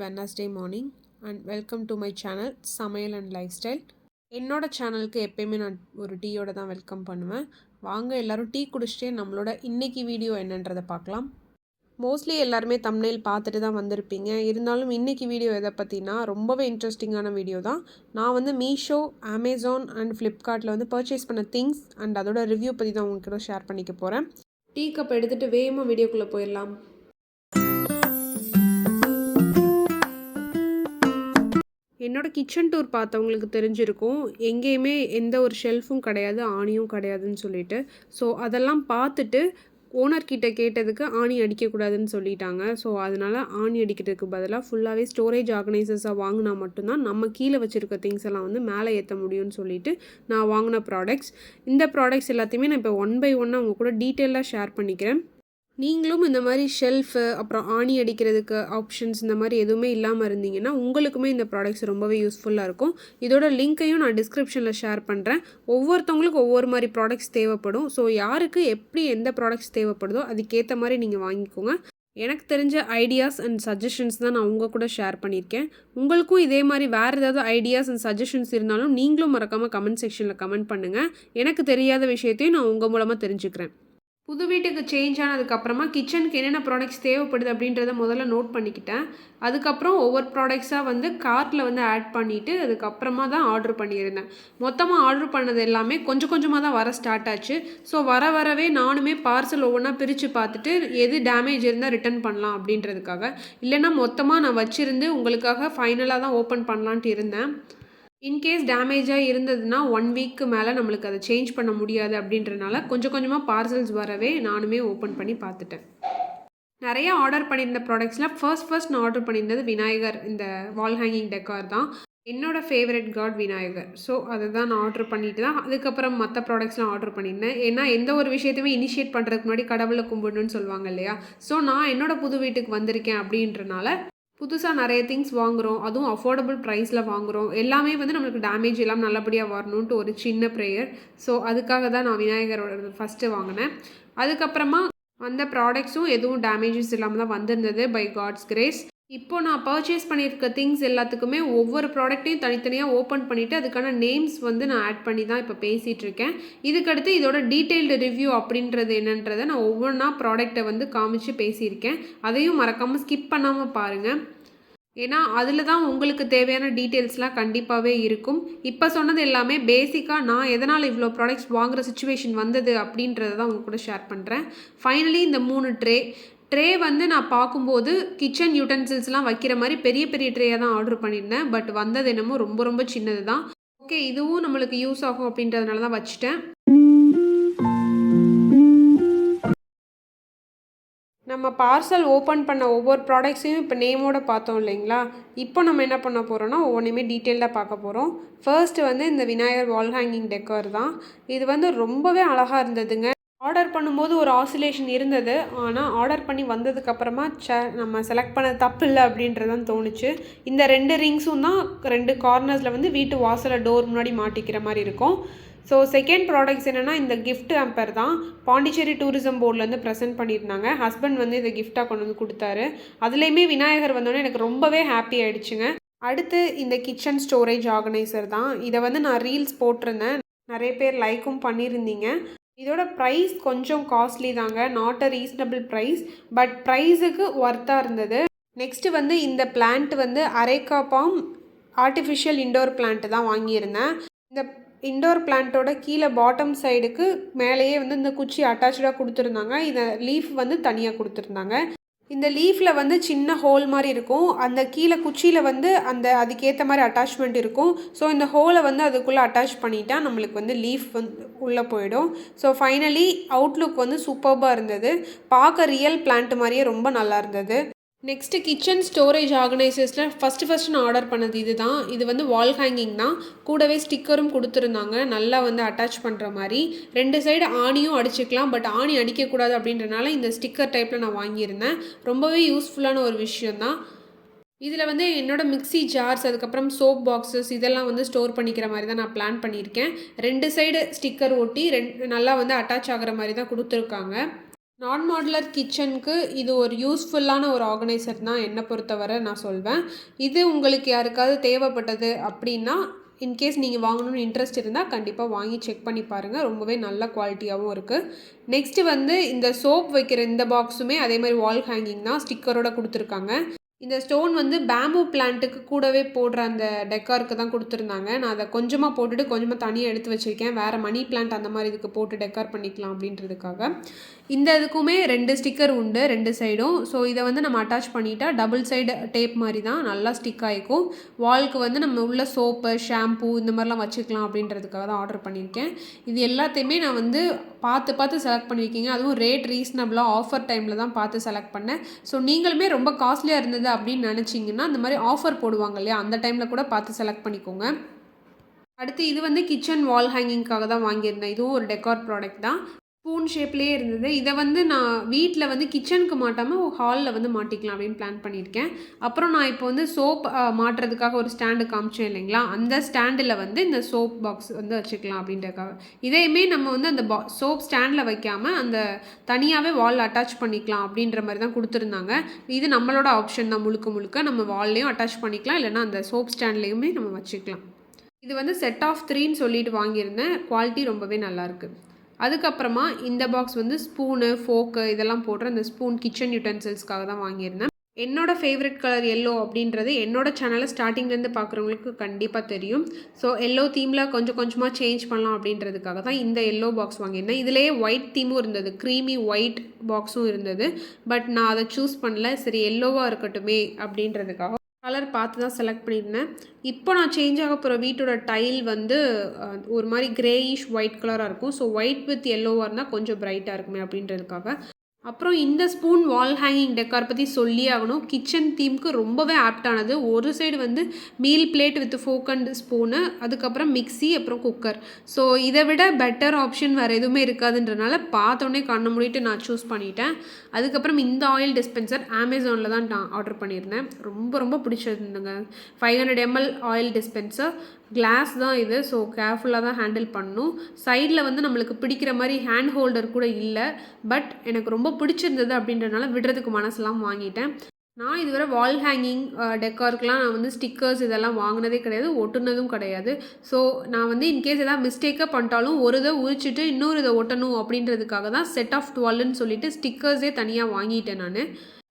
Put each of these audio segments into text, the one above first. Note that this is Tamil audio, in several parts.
Wednesday morning and welcome to my channel சமையல் அண்ட் லைஃப் ஸ்டைல். என்னோட சேனலுக்கு எப்பயுமே நான் ஒரு டீயோட தான் வெல்கம் பண்ணுவேன். வாங்க எல்லோரும் டீ குடிச்சிட்டே நம்மளோட இன்றைக்கி வீடியோ என்னன்றதை பார்க்கலாம். மோஸ்ட்லி எல்லாருமே தம்ப்நெயில் பார்த்துட்டு தான் வந்திருப்பீங்க. இருந்தாலும் இன்றைக்கி வீடியோ எதை பற்றினா ரொம்பவே இன்ட்ரெஸ்டிங்கான வீடியோ தான். நான் வந்து மீஷோ, அமேசான் அண்ட் ஃப்ளிப்கார்ட்டில் வந்து பர்ச்சேஸ் பண்ண திங்ஸ் அண்ட் அதோட ரிவ்யூ பற்றி தான் உங்கள்கிட்ட ஷேர் பண்ணிக்க போகிறேன். டீ கப் எடுத்துகிட்டு வேகமாக வீடியோக்குள்ளே போயிடலாம். என்னோடய கிச்சன் டூர் பார்த்தவங்களுக்கு தெரிஞ்சிருக்கும், எங்கேயுமே எந்த ஒரு ஷெல்ஃபும் கிடையாது, ஆணியும் கிடையாதுன்னு சொல்லிட்டு. ஸோ அதெல்லாம் பார்த்துட்டு ஓனர்கிட்ட கேட்டதுக்கு ஆணி அடிக்கக்கூடாதுன்னு சொல்லிட்டாங்க. ஸோ அதனால் ஆணி அடிக்கிறதுக்கு பதிலாக ஃபுல்லாகவே ஸ்டோரேஜ் ஆர்கனைசர்ஸாக வாங்கினா மட்டும்தான் நம்ம கீழே வச்சுருக்க திங்ஸ் எல்லாம் வந்து மேலே ஏற்ற முடியும்னு சொல்லிட்டு நான் வாங்கின ப்ராடக்ட்ஸ். இந்த ப்ராடக்ட்ஸ் எல்லாத்தையுமே நான் இப்போ ஒன் பை ஒன்னாக அவங்க கூட டீட்டெயிலாக ஷேர் பண்ணிக்கிறேன். நீங்களும் இந்த மாதிரி ஷெல்ஃபு, அப்புறம் ஆணி அடிக்கிறதுக்கு ஆப்ஷன்ஸ் இந்த மாதிரி எதுவுமே இல்லாமல் இருந்தீங்கன்னா உங்களுக்குமே இந்த ப்ராடக்ட்ஸ் ரொம்பவே யூஸ்ஃபுல்லாக இருக்கும். இதோட லிங்க்கையும் நான் டிஸ்கிரிப்ஷனில் ஷேர் பண்ணுறேன். ஒவ்வொருத்தவங்களுக்கும் ஒவ்வொரு மாதிரி ப்ராடக்ட்ஸ் தேவைப்படும். ஸோ யாருக்கு எப்படி எந்த ப்ராடக்ட்ஸ் தேவைப்படுதோ அதுக்கேற்ற மாதிரி நீங்கள் வாங்கிக்கோங்க. எனக்கு தெரிஞ்ச ஐடியாஸ் அண்ட் சஜஷன்ஸ் தான் நான் உங்கள் கூட ஷேர் பண்ணியிருக்கேன். உங்களுக்கும் இதே மாதிரி வேறு ஏதாவது ஐடியாஸ் அண்ட் சஜஷன்ஸ் இருந்தாலும் நீங்களும் மறக்காமல் கமெண்ட் செக்ஷனில் கமெண்ட் பண்ணுங்கள். எனக்கு தெரியாத விஷயத்தையும் நான் உங்கள் மூலமாக தெரிஞ்சுக்கிறேன். புது வீட்டுக்கு சேஞ்ச் ஆனதுக்கப்புறமா கிச்சனுக்கு என்னென்ன ப்ராடக்ட்ஸ் தேவைப்படுது அப்படின்றத முதல்ல நோட் பண்ணிக்கிட்டேன். அதுக்கப்புறம் ஒவ்வொரு ப்ராடக்ட்ஸாக வந்து கார்ட்டில் வந்து ஆட் பண்ணிவிட்டு அதுக்கப்புறமா தான் ஆர்டர் பண்ணியிருந்தேன். மொத்தமாக ஆர்டர் பண்ணது எல்லாமே கொஞ்சம் கொஞ்சமாக தான் வர ஸ்டார்ட் ஆச்சு. ஸோ வரவே நானுமே பார்சல் ஒவ்வொன்றா பிரித்து பார்த்துட்டு எது டேமேஜ் இருந்தால் ரிட்டன் பண்ணலாம் அப்படின்றதுக்காக, இல்லைன்னா மொத்தமாக நான் வச்சுருந்து உங்களுக்காக ஃபைனலாக தான் ஓப்பன் பண்ணலான்ட்டு இருந்தேன். இன்கேஸ் டேமேஜாக இருந்ததுன்னா 1 வீக்கு மேலே நம்மளுக்கு அதை சேஞ்ச் பண்ண முடியாது அப்படின்றனால கொஞ்சம் கொஞ்சமாக பார்சல்ஸ் வரவே நானுமே ஓப்பன் பண்ணி பார்த்துட்டேன். நிறையா ஆர்டர் பண்ணியிருந்த ப்ராடக்ட்ஸில் ஃபர்ஸ்ட் நான் ஆர்டர் பண்ணியிருந்தது விநாயகர், இந்த வால் ஹேங்கிங் டெக்கார் தான். என்னோடய ஃபேவரட் காட் விநாயகர். ஸோ அதை தான் நான் ஆர்டர் பண்ணிட்டு தான் அதுக்கப்புறம் மற்ற ப்ராடக்ட்ஸ்லாம் ஆர்டர் பண்ணியிருந்தேன். ஏன்னா எந்த ஒரு விஷயத்தையுமே இனிஷியேட் பண்ணுறதுக்கு முன்னாடி கடவுளை கும்பிடணும்னு சொல்லுவாங்க இல்லையா. ஸோ நான் என்னோடய புது வீட்டுக்கு வந்திருக்கேன் அப்படின்றனால புதுசாக நிறைய திங்ஸ் வாங்குகிறோம், அதுவும் அஃபோர்டபுள் ப்ரைஸில் வாங்குகிறோம். எல்லாமே வந்து நம்மளுக்கு டேமேஜ் இல்லாமல் நல்லபடியாக வரணுன்ட்டு ஒரு சின்ன ப்ரேயர். ஸோ அதுக்காக தான் நான் விநாயகரோட ஃபஸ்ட்டு வாங்கினேன். அதுக்கப்புறமா அந்த ப்ராடக்ட்ஸும் எதுவும் டேமேஜஸ் இல்லாமல் தான் வந்திருந்தது பை காட்ஸ் கிரேஸ். இப்போது நான் பர்ச்சேஸ் பண்ணியிருக்க திங்ஸ் எல்லாத்துக்குமே ஒவ்வொரு ப்ராடக்ட்டையும் தனித்தனியாக ஓப்பன் பண்ணிவிட்டு அதுக்கான நேம்ஸ் வந்து நான் ஆட் பண்ணி தான் இப்போ பேசிகிட்ருக்கேன். இதுக்கடுத்து இதோட டீட்டெயில்டு ரிவ்யூ அப்படின்றது என்னன்றதை நான் ஒவ்வொன்றா ப்ராடக்டை வந்து காமிச்சு பேசியிருக்கேன். அதையும் மறக்காமல் ஸ்கிப் பண்ணாமல் பாருங்கள். ஏன்னா அதில் தான் உங்களுக்கு தேவையான டீட்டெயில்ஸ்லாம் கண்டிப்பாகவே இருக்கும். இப்போ சொன்னது எல்லாமே பேசிக்காக நான் எதனால் இவ்வளோ ப்ராடக்ட்ஸ் வாங்குகிற சுச்சுவேஷன் வந்தது அப்படின்றத தான் உங்கள் கூட ஷேர் பண்ணுறேன். ஃபைனலி இந்த 3 ட்ரே வந்து நான் பார்க்கும்போது கிச்சன் யூட்டன்சில்ஸ்லாம் வைக்கிற மாதிரி பெரிய பெரிய ட்ரேயாக தான் ஆர்டர் பண்ணியிருந்தேன். பட் வந்தது என்னமோ ரொம்ப சின்னது தான். ஓகே, இதுவும் நம்மளுக்கு யூஸ் ஆகும் அப்படின்றதுனால தான் வச்சுட்டேன். நம்ம பார்சல் ஓப்பன் பண்ண ஒவ்வொரு ப்ராடக்ட்ஸையும் இப்போ நேமோடு பார்த்தோம் இல்லைங்களா. இப்போ நம்ம என்ன பண்ண போகிறோன்னா ஒவ்வொன்றுமே டீட்டெயிலாக பார்க்க போகிறோம். ஃபர்ஸ்ட்டு வந்து இந்த விநாயகர் வால் ஹேங்கிங் டெக்கார் தான். இது வந்து ரொம்பவே அழகாக இருந்ததுங்க. ஆர்டர் பண்ணும்போது ஒரு ஆசிலேஷன் இருந்தது. ஆனால் ஆர்டர் பண்ணி வந்ததுக்கப்புறமா நம்ம செலக்ட் பண்ண தப்பு இல்லை அப்படின்றதான் தோணுச்சு. இந்த 2 ரிங்ஸும் தான் 2 கார்னர்ஸில் வந்து வீட்டு வாசலில் டோர் முன்னாடி மாட்டிக்கிற மாதிரி இருக்கும். ஸோ செகண்ட் ப்ராடக்ட்ஸ் என்னென்னா இந்த கிஃப்ட் ஹேம்பர் தான். பாண்டிச்சேரி டூரிசம் போர்ட்லேருந்து ப்ரெசென்ட் பண்ணியிருந்தாங்க. ஹஸ்பண்ட் வந்து இதை கிஃப்டாக கொண்டு வந்து கொடுத்தாரு. அதுலேயுமே விநாயகர் வந்தோடனே எனக்கு ரொம்பவே ஹாப்பி ஆகிடுச்சுங்க. அடுத்து இந்த கிச்சன் ஸ்டோரேஜ் ஆர்கனைசர் தான். இதை வந்து நான் ரீல்ஸ் போட்டிருந்தேன், நிறைய பேர் லைக்கும் பண்ணியிருந்தீங்க. இதோட ப்ரைஸ் கொஞ்சம் காஸ்ட்லி தாங்க, not a reasonable price, but ப்ரைஸுக்கு ஒர்த்தாக இருந்தது. நெக்ஸ்ட்டு வந்து இந்த பிளான்ட் வந்து areca palm artificial indoor plant தான் வாங்கியிருந்தேன். இந்த இண்டோர் பிளான்ட்டோட கீழே பாட்டம் சைடுக்கு மேலேயே வந்து இந்த குச்சி அட்டாச்சாக கொடுத்துருந்தாங்க. இதை லீஃப் வந்து தனியாக கொடுத்துருந்தாங்க. இந்த லீஃபில் வந்து சின்ன ஹோல் மாதிரி இருக்கும். அந்த கீழே குச்சியில் வந்து அதுக்கேற்ற மாதிரி அட்டாச்மெண்ட் இருக்கும். ஸோ இந்த ஹோலை வந்து அதுக்குள்ளே அட்டாச் பண்ணிட்டா நம்மளுக்கு வந்து லீஃப் வந்து உள்ளே போயிடும். ஸோ ஃபைனலி அவுட்லுக் வந்து சூப்பர்பாக இருந்தது. பார்க்க ரியல் பிளான்ட் மாதிரியே ரொம்ப நல்லா இருந்தது. நெக்ஸ்ட்டு கிச்சன் ஸ்டோரேஜ் ஆர்கனைசர்ஸில் ஃபஸ்ட்டு நான் ஆர்டர் பண்ணது இது தான். இது வந்து வால் ஹேங்கிங் தான். கூடவே ஸ்டிக்கரும் கொடுத்துருந்தாங்க, நல்லா வந்து அட்டாச் பண்ணுற மாதிரி. 2 சைடு ஆணியும் அடிச்சுக்கலாம், பட் ஆணி அடிக்கக்கூடாது அப்படின்றனால இந்த ஸ்டிக்கர் டைப்பில் நான் வாங்கியிருந்தேன். ரொம்பவே யூஸ்ஃபுல்லான ஒரு விஷயந்தான். இதில் வந்து என்னோடய மிக்ஸி ஜார்ஸ், அதுக்கப்புறம் சோப் பாக்ஸஸ் இதெல்லாம் வந்து ஸ்டோர் பண்ணிக்கிற மாதிரி தான் நான் பிளான் பண்ணியிருக்கேன். 2 சைடு ஸ்டிக்கர் ஒட்டி நல்லா வந்து அட்டாச் ஆகிற மாதிரி தான் கொடுத்துருக்காங்க. நான் மாடுலர் கிச்சனுக்கு இது ஒரு யூஸ்ஃபுல்லான ஒரு ஆர்கனைசர் தான் என்னை பொறுத்தவரை நான் சொல்வேன். இது உங்களுக்கு யாருக்காவது தேவைப்பட்டது அப்படின்னா, இன்கேஸ் நீங்கள் வாங்கணும்னு இன்ட்ரெஸ்ட் இருந்தால் கண்டிப்பாக வாங்கி செக் பண்ணி பாருங்கள். ரொம்பவே நல்ல குவாலிட்டியாகவும் இருக்குது. நெக்ஸ்ட்டு வந்து இந்த சோப் வைக்கிற இந்த பாக்ஸுமே அதே மாதிரி வால் ஹேங்கிங் தான், ஸ்டிக்கரோட கொடுத்துருக்காங்க. இந்த ஸ்டோன் வந்து பேம்பூ பிளான்ட்டுக்கு கூடவே போடுற அந்த டெக்காருக்கு தான் கொடுத்துருந்தாங்க. நான் அதை கொஞ்சமாக போட்டுட்டு கொஞ்சமாக தனியாக எடுத்து வச்சுருக்கேன். வேறு மணி பிளான்ட் அந்த மாதிரி இதுக்கு போட்டு டெக்கார் பண்ணிக்கலாம் அப்படின்றதுக்காக. இந்த இதுக்குமே 2 ஸ்டிக்கர் உண்டு 2 சைடும். ஸோ இதை வந்து நம்ம அட்டாச் பண்ணிட்டா டபுள் சைடு டேப் மாதிரி தான் நல்லா ஸ்டிக் ஆகிக்கும். வால்க்கு வந்து நம்ம உள்ள சோப்பு, ஷாம்பூ இந்த மாதிரிலாம் வச்சுக்கலாம் அப்படின்றதுக்காக தான் ஆர்டர் பண்ணியிருக்கேன். இது எல்லாத்தையுமே நான் வந்து பார்த்து செலக்ட் பண்ணியிருக்கீங்க. அதுவும் ரேட் ரீசனபிளாக ஆஃபர் டைமில் தான் பார்த்து செலக்ட் பண்ணேன். ஸோ நீங்களுமே ரொம்ப காஸ்ட்லியாக இருந்தது அப்படின்னு நினச்சிங்கன்னா அந்த மாதிரி ஆஃபர் போடுவாங்க இல்லையா, அந்த டைமில் கூட பார்த்து செலக்ட் பண்ணிக்கோங்க. அடுத்து இது வந்து கிச்சன் வால் ஹேங்கிங்காக தான் வாங்கியிருந்தேன். இதுவும் ஒரு டெக்கார் ப்ராடக்ட் தான். ஸ்பூன் ஷேப்லேயே இருந்தது. இதை வந்து நான் வீட்டில் வந்து கிச்சனுக்கு மாட்டாமல் ஹாலில் வந்து மாட்டிக்கலாம் அப்படின்னு பிளான் பண்ணியிருக்கேன். அப்புறம் நான் இப்போ வந்து சோப் மாட்டுறதுக்காக ஒரு ஸ்டாண்டு காமிச்சேன் இல்லைங்களா, அந்த ஸ்டாண்டில் வந்து இந்த சோப் பாக்ஸ் வந்து வச்சுக்கலாம் அப்படின்றதுக்காக. இதையுமே நம்ம வந்து அந்த சோப் ஸ்டாண்டில் வைக்காமல் அந்த தனியாகவே வால் அட்டாச் பண்ணிக்கலாம் அப்படின்ற மாதிரி தான் கொடுத்துருந்தாங்க. இது நம்மளோட ஆப்ஷன் தான், முழுக்க நம்ம வால்லையும் அட்டாச் பண்ணிக்கலாம், இல்லைனா அந்த சோப் ஸ்டாண்ட்லேயுமே நம்ம வச்சுக்கலாம். இது வந்து செட் ஆஃப் 3ன்னு சொல்லிட்டு வாங்கியிருந்தேன். குவாலிட்டி ரொம்பவே நல்லாயிருக்கு. அதுக்கப்புறமா இந்த பாக்ஸ் வந்து ஸ்பூனு, ஃபோக்கு இதெல்லாம் போடுற அந்த ஸ்பூன் கிச்சன் யூட்டென்சில்ஸ்க்காக தான் வாங்கியிருந்தேன். என்னோட ஃபேவரட் கலர் எல்லோ அப்படின்றது என்னோட சேனலை ஸ்டார்டிங்லேருந்து பார்க்குறவங்களுக்கு கண்டிப்பாக தெரியும். ஸோ எல்லோ தீமில் கொஞ்சமாக சேஞ்ச் பண்ணலாம் அப்படின்றதுக்காக தான் இந்த எல்லோ பாக்ஸ் வாங்கியிருந்தேன். இதிலேயே ஒயிட் தீமும் இருந்தது, க்ரீமி ஒயிட் பாக்ஸும் இருந்தது. பட் நான் அதை சூஸ் பண்ணல. சரி எல்லோவாக இருக்கட்டுமே அப்படின்றதுக்காக கலர் பார்த்து தான் செலக்ட் பண்ணியிருந்தேன். இப்போ நான் சேஞ்ச் ஆக போகிற வீட்டோட டைல் வந்து ஒரு மாதிரி கிரேயிஷ் ஒயிட் கலராக இருக்கும். ஸோ ஒயிட் வித் எல்லோவாக இருந்தால் கொஞ்சம் பிரைட்டாக இருக்குமே அப்படின்றதுக்காக. அப்புறம் இந்த ஸ்பூன் வால் ஹேங்கிங் டெக்கார் பற்றி சொல்லியே ஆகணும். கிச்சன் தீம்க்கு ரொம்பவே ஆப்டானது. ஒரு சைடு வந்து meal plate with fork and spoon, அதுக்கப்புறம் மிக்ஸி, அப்புறம் குக்கர். ஸோ இதை விட பெட்டர் ஆப்ஷன் வேறு எதுவுமே இருக்காதுன்றனால பார்த்தோன்னே கண்ணை மூடிட்டு நான் சூஸ் பண்ணிட்டேன். அதுக்கப்புறம் இந்த ஆயில் டிஸ்பென்சர் அமேசானில் தான் நான் ஆர்டர் பண்ணியிருந்தேன். ரொம்ப பிடிச்சிருந்துங்க. 500 ml ஆயில் டிஸ்பென்சர், கிளாஸ் தான் இது. ஸோ கேர்ஃபுல்லாக தான் ஹேண்டில் பண்ணணும். சைடில் வந்து நம்மளுக்கு பிடிக்கிற மாதிரி ஹேண்ட் ஹோல்டர் கூட இல்லை. பட் எனக்கு ரொம்ப பிடிச்சிருந்தது அப்படின்றனால விடுறதுக்கு மனசெல்லாம் வாங்கிட்டேன். நான் இதுவரை வால் ஹேங்கிங் டெக்காருக்கெலாம் நான் வந்து ஸ்டிக்கர்ஸ் இதெல்லாம் வாங்கினதே கிடையாது, ஒட்டுனதும் கிடையாது. ஸோ நான் வந்து இன்கேஸ் எதாவது மிஸ்டேக்காக பண்ணிட்டாலும் ஒரு இதை உரிச்சிட்டு இன்னொரு இதை ஒட்டணும் அப்படின்றதுக்காக தான் செட் ஆஃப் 12ன்னு சொல்லிட்டு ஸ்டிக்கர்ஸே தனியாக வாங்கிட்டேன் நான்.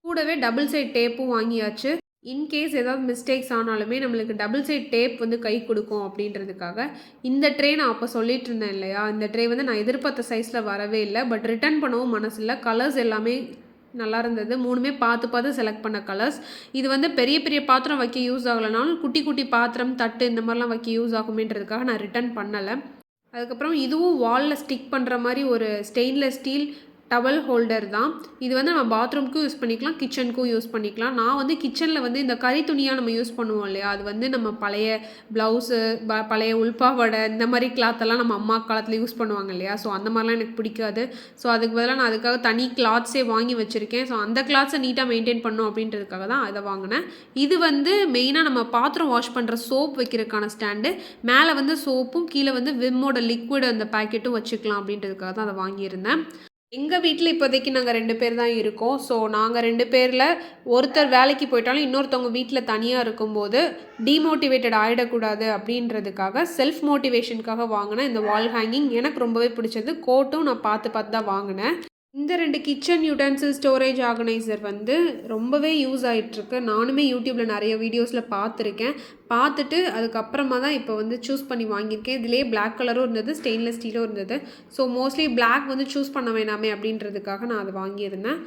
கூடவே டபுள் சைட் டேப்பும் வாங்கியாச்சு. இன்கேஸ் ஏதாவது மிஸ்டேக்ஸ் ஆனாலுமே நம்மளுக்கு டபுள் சைட் டேப் வந்து கை கொடுக்கும் அப்படின்றதுக்காக. இந்த ட்ரே நான் அப்போ சொல்லிட்டு இருந்தேன் இல்லையா, இந்த ட்ரே வந்து நான் எதிர்பார்த்த சைஸில் வரவே இல்லை. பட் ரிட்டர்ன் பண்ணவும் மனசு இல்லை. கலர்ஸ் எல்லாமே நல்லா இருந்தது. 3மே பார்த்து செலக்ட் பண்ண கலர்ஸ். இது வந்து பெரிய பாத்திரம் வைக்க யூஸ் ஆகலைனாலும் குட்டி பாத்திரம், தட்டு இந்த மாதிரிலாம் வைக்க யூஸ் ஆகுமேன்றதுக்காக நான் ரிட்டர்ன் பண்ணலை. அதுக்கப்புறம் இதுவும் வாலில் ஸ்டிக் பண்ணுற மாதிரி ஒரு ஸ்டெயின்லெஸ் ஸ்டீல் டவல் ஹோல்டர் தான். இது வந்து நம்ம பாத்ரூம்க்கும் யூஸ் பண்ணிக்கலாம், கிச்சனுக்கும் யூஸ் பண்ணிக்கலாம். நான் வந்து கிச்சனில் வந்து இந்த கறி துணியாக நம்ம யூஸ் பண்ணுவோம் இல்லையா, அது வந்து நம்ம பழைய ப்ளவுஸு, பழைய உள்பாவடை இந்த மாதிரி கிளாத்தெல்லாம் நம்ம அம்மா காலத்தில் யூஸ் பண்ணுவாங்க இல்லையா. ஸோ அந்த மாதிரிலாம் எனக்கு பிடிக்காது. ஸோ அதுக்கு பதிலாக நான் அதுக்காக தனி கிளாத்ஸே வாங்கி வச்சுருக்கேன். ஸோ அந்த கிளாத்ஸை நீட்டாக மெயின்டைன் பண்ணணும் அப்படின்றதுக்காக தான் அதை வாங்கினேன். இது வந்து மெயினாக நம்ம பாத்திரம் வாஷ் பண்ணுற சோப் வைக்கிறதுக்கான ஸ்டாண்டு. மேலே வந்து சோப்பும் கீழே வந்து விம்மோட லிக்விட் அந்த பேக்கெட்டும் வச்சுக்கலாம் அப்படின்றதுக்காக தான் அதை வாங்கியிருந்தேன். எங்கள் வீட்டில் இப்போதைக்கு நாங்கள் 2 பேர் தான் இருக்கோம். ஸோ நாங்கள் 2 பேரில் ஒருத்தர் வேலைக்கு போயிட்டாலும் இன்னொருத்தவங்க வீட்டில் தனியாக இருக்கும்போது டிமோட்டிவேட்டட் ஆகிடக்கூடாது அப்படின்றதுக்காக செல்ஃப் மோட்டிவேஷனுக்காக வாங்கினேன் இந்த வால் ஹேங்கிங். எனக்கு ரொம்பவே பிடிச்சது. கோட்டும் நான் பார்த்து தான் வாங்கினேன். இந்த 2 கிச்சன் யூட்டென்சில் ஸ்டோரேஜ் ஆர்கனைசர் வந்து ரொம்பவே யூஸ் ஆகிட்டுருக்கு. நானுமே யூடியூப்பில் நிறைய வீடியோஸில் பார்த்துருக்கேன். பார்த்துட்டு அதுக்கப்புறமா தான் இப்போ வந்து சூஸ் பண்ணி வாங்கியிருக்கேன். இதிலே பிளாக் கலரும் இருந்தது, ஸ்டெயின்லெஸ் ஸ்டீலும் இருந்தது. ஸோ மோஸ்ட்லி பிளாக் வந்து சூஸ் பண்ண வேணாமே அப்படின்றதுக்காக நான் அதை வாங்கியிருந்தேன்.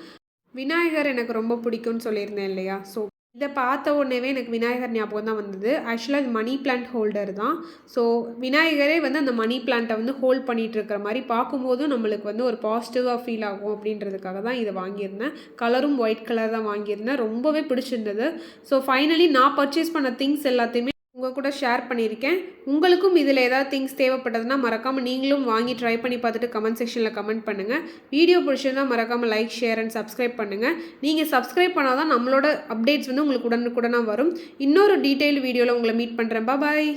விநாயகர் எனக்கு ரொம்ப பிடிக்கும்னு சொல்லியிருந்தேன் இல்லையா. ஸோ இதை பார்த்த உடனேவே எனக்கு விநாயகர் ஞாபகம் தான் வந்தது. ஆக்சுவலாக இது மணி பிளான்ட் ஹோல்டர் தான். ஸோ விநாயகரே வந்து அந்த மணி பிளான்ட்டை வந்து ஹோல்ட் பண்ணிகிட்டு இருக்கிற மாதிரி பார்க்கும்போதும் நம்மளுக்கு வந்து ஒரு பாசிட்டிவாக ஃபீல் ஆகும் அப்படின்றதுக்காக தான் இதை வாங்கியிருந்தேன். கலரும் ஒயிட் கலர் தான் வாங்கியிருந்தேன். ரொம்பவே பிடிச்சிருந்தது. ஸோ ஃபைனலி நான் பர்ச்சேஸ் பண்ண திங்ஸ் எல்லாத்தையுமே உங்கள் கூட ஷேர் பண்ணியிருக்கேன். உங்களுக்கும் இதில் ஏதாவது திங்ஸ் தேவைப்பட்டதுன்னா மறக்காமல் நீங்களும் வாங்கி ட்ரை பண்ணி பார்த்துட்டு கமெண்ட் செக்ஷனில் கமெண்ட் பண்ணுங்கள். வீடியோ பிடிச்சிருந்தால் மறக்காமல் லைக், ஷேர் அண்ட் சப்ஸ்கிரைப் பண்ணுங்கள். நீங்கள் சப்ஸ்கிரைப் பண்ணால் தான் நம்மளோட அப்டேட்ஸ் வந்து உங்களுக்கு உடனுக்குடனாக வரும். இன்னொரு டீட்டெயில் வீடியோவில் உங்களை மீட் பண்ணுறேன். பாய்.